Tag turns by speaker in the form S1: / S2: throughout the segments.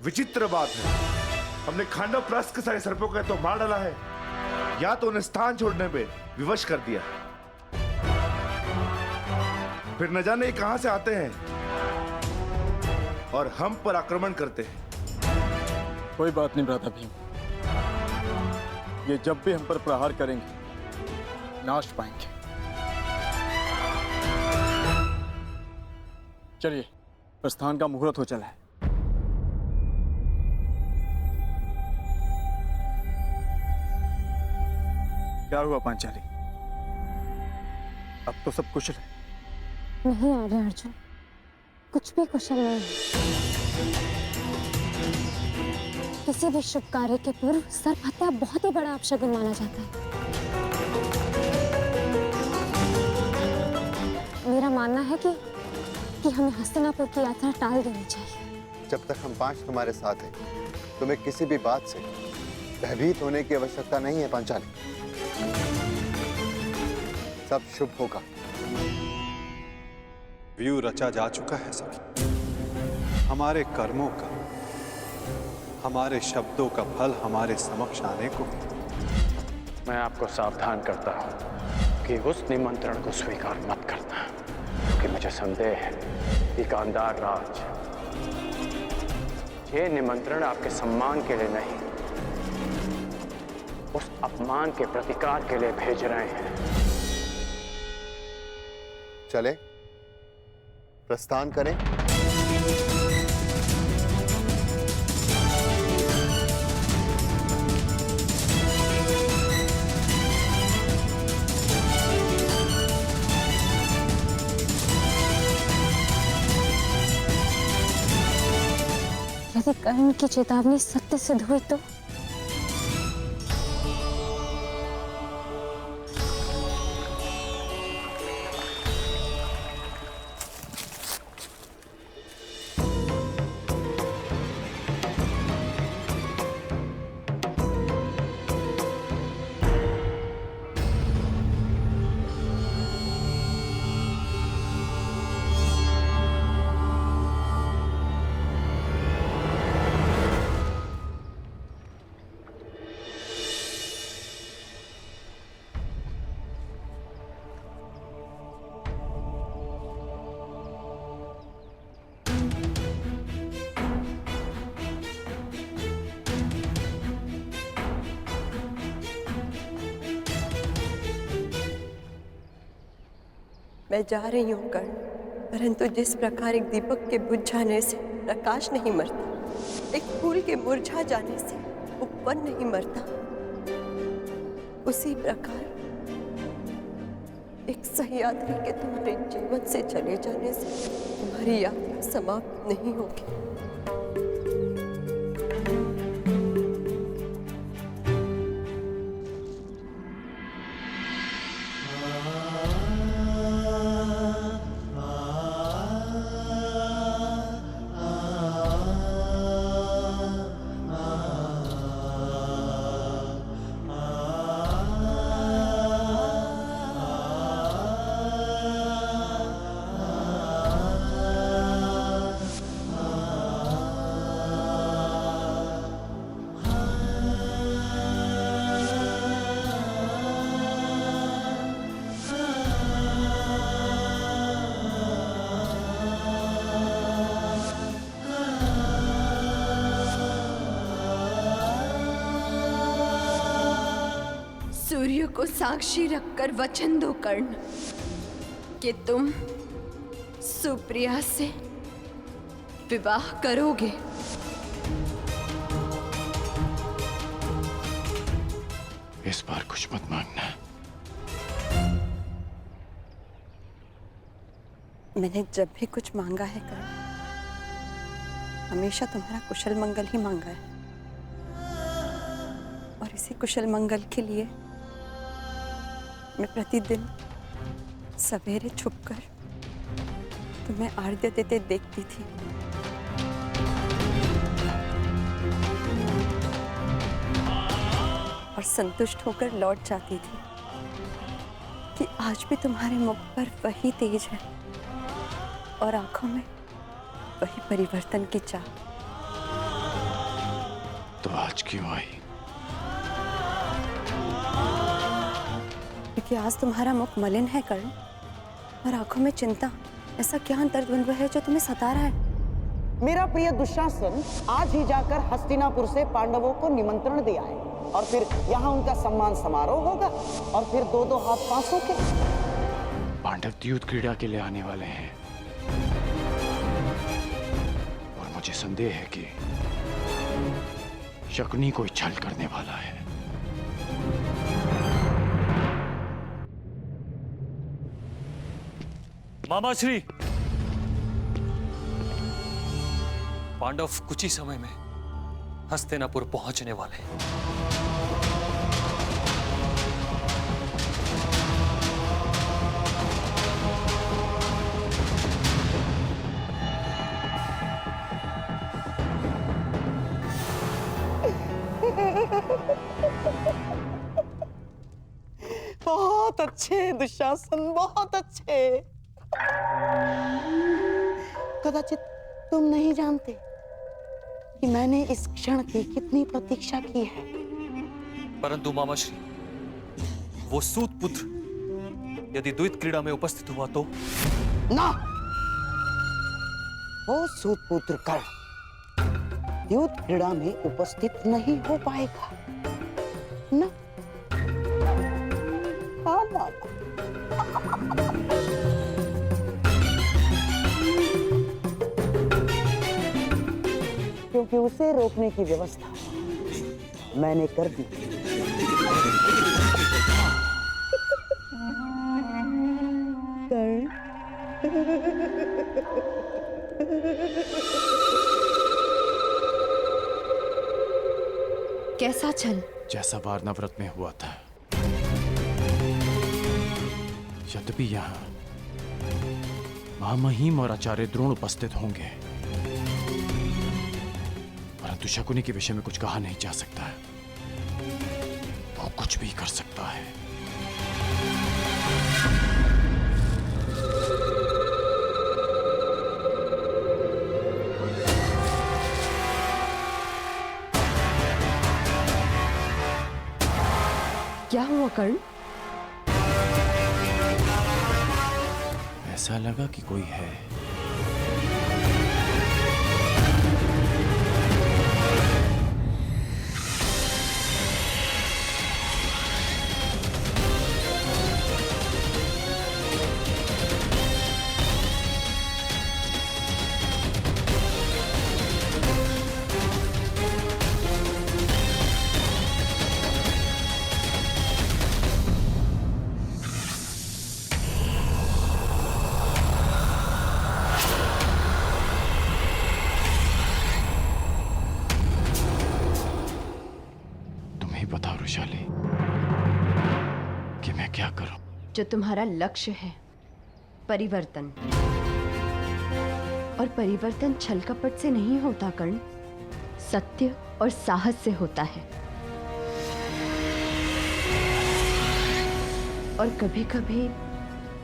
S1: विचित्र बात है, हमने खांडव प्रास के सारे सर्पों का तो मार डाला है, या तो उन्हें स्थान छोड़ने में विवश कर दिया, फिर न जाने कहां से आते हैं और हम पर आक्रमण करते हैं।
S2: कोई बात नहीं भ्राता भीम, ये जब भी हम पर प्रहार करेंगे नाश पाएंगे। चलिए, प्रस्थान का मुहूर्त हो चला है। क्या हुआ पांचाली? अब तो सब कुशल है?
S3: नहीं आर्य अर्जुन, कुछ भी कुशल नहीं है। किसी भी शुभ कार्य के पूर्व सर्प हत्या बहुत ही बड़ा अपशगुन माना जाता है। मेरा मानना है कि हमें हस्तिनापुर की यात्रा टाल देनी चाहिए।
S4: जब तक हम पांच तुम्हारे साथ हैं, तुम्हें किसी भी बात से भयभीत होने की आवश्यकता नहीं है पांचाली। सब शुभ होगा।
S5: व्यू रचा जा चुका है सब। हमारे कर्मों का, हमारे शब्दों का फल हमारे समक्ष आने को।
S6: मैं आपको सावधान करता हूं कि उस निमंत्रण को स्वीकार मत करना, क्योंकि मुझे संदेह है कि गांधार राज ये निमंत्रण आपके सम्मान के लिए नहीं, उस अपमान के प्रतिकार के लिए भेज रहे हैं।
S4: चले, प्रस्थान करें।
S3: यदि कर्ण की चेतावनी सत्य सिद्ध हुई तो?
S7: मैं जा रही हूँ कर्ण, परंतु जिस प्रकार एक दीपक के बुझ जाने से प्रकाश नहीं मरता, एक फूल के मुरझा जाने से उपवन नहीं मरता, उसी प्रकार एक सह्याद्री के तुम्हारे जीवन से चले जाने से तुम्हारी यात्रा समाप्त नहीं होगी।
S8: सूर्य को साक्षी रखकर वचन दो कर्ण कि तुम सुप्रिया से विवाह करोगे।
S6: इस बार कुछ मत मांगना।
S7: मैंने जब भी कुछ मांगा है कर्ण, हमेशा तुम्हारा कुशल मंगल ही मांगा है, और इसी कुशल मंगल के लिए मैं प्रतिदिन सवेरे छुपकर तुम्हें आर्घ्य देते देखती थी। और संतुष्ट होकर लौट जाती थी कि आज भी तुम्हारे मुख पर वही तेज है और आंखों में वही परिवर्तन की चाह।
S6: तो आज क्यों आई?
S7: क्योंकि आज तुम्हारा मुख मलिन है कर्ण, और आंखों में चिंता। ऐसा क्या दर्द है जो तुम्हें सता रहा है?
S9: मेरा प्रिय दुशासन आज ही जाकर हस्तिनापुर से पांडवों को निमंत्रण दिया है, और फिर यहाँ उनका सम्मान समारोह होगा, और फिर 2-2 हाथ पांचों के।
S6: पांडव युद्ध क्रीड़ा के लिए आने वाले हैं, और मुझे संदेह है कि शकुनी कोई छल करने वाला है।
S10: मामाश्री, पांडव कुछ ही समय में हस्तिनापुर पहुंचने वाले हैं।
S9: बहुत अच्छे दुशासन, बहुत अच्छे। कदाचित तुम नहीं जानते कि मैंने इस क्षण की कितनी प्रतीक्षा की है।
S10: परंतु मामाश्री, वो सूत पुत्र यदि द्वैत क्रीड़ा में उपस्थित हुआ तो?
S9: ना, वो सूतपुत्र कर्ण युद्ध क्रीड़ा में उपस्थित नहीं हो पाएगा। ना, ना। क्योंकि उसे रोकने की व्यवस्था मैंने कर दी।
S8: कैसा छल?
S6: जैसा वारनाव्रत में हुआ था। यद्यपि यहाँ महामहिम और आचार्य द्रोण उपस्थित होंगे, परंतु शकुनी के विषय में कुछ कहा नहीं जा सकता है। वो कुछ भी कर सकता है।
S8: क्या हुआ कर्ण?
S6: ऐसा लगा कि कोई है। बताओ वृषाली कि मैं क्या करूं?
S8: जो तुम्हारा लक्ष्य है, परिवर्तन, और परिवर्तन छल कपट से नहीं होता कर्ण, सत्य और साहस से होता है। और कभी कभी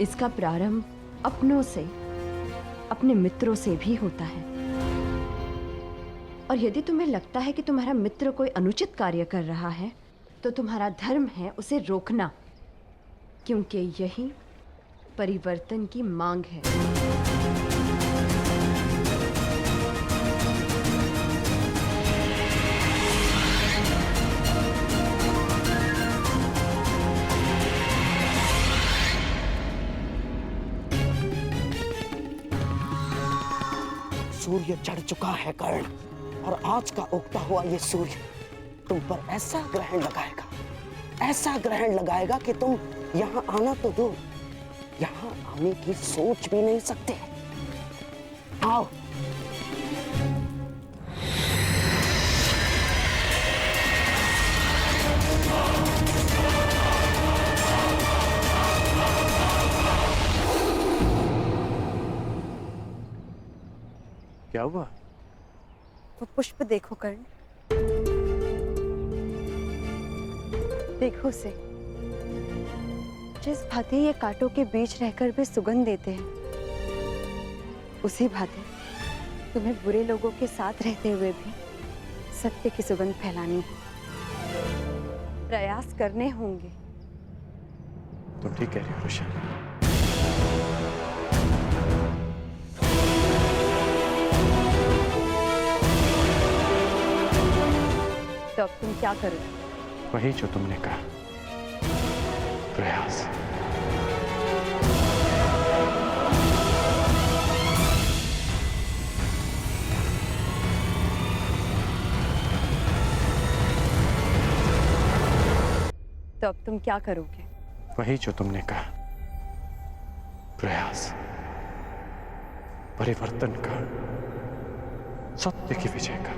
S8: इसका प्रारंभ अपनों से, अपने मित्रों से भी होता है। और यदि तुम्हें लगता है कि तुम्हारा मित्र कोई अनुचित कार्य कर रहा है, तो तुम्हारा धर्म है उसे रोकना, क्योंकि यही परिवर्तन की मांग है।
S9: सूर्य चढ़ चुका है कर्ण, और आज का उगता हुआ ये सूर्य तुम पर ऐसा ग्रहण लगाएगा, ऐसा ग्रहण लगाएगा कि तुम यहाँ आना तो दूर, यहाँ आने की सोच भी नहीं सकते। आओ।
S6: क्या हुआ?
S7: वो पुष्प देखो कर्ण, देखो उसे। जिस भांति ये कांटों के बीच रहकर भी सुगंध देते हैं, उसी भांति तुम्हें बुरे लोगों के साथ रहते हुए भी सत्य की सुगंध फैलानी है, प्रयास करने होंगे।
S6: तुम ठीक कह रही हो रोशन।
S7: तो अब तुम क्या करोगे?
S6: वही जो तुमने कहा, प्रयास।
S7: तो अब तुम क्या करोगे?
S6: वही जो तुमने कहा, प्रयास, परिवर्तन का, सत्य की विजय का।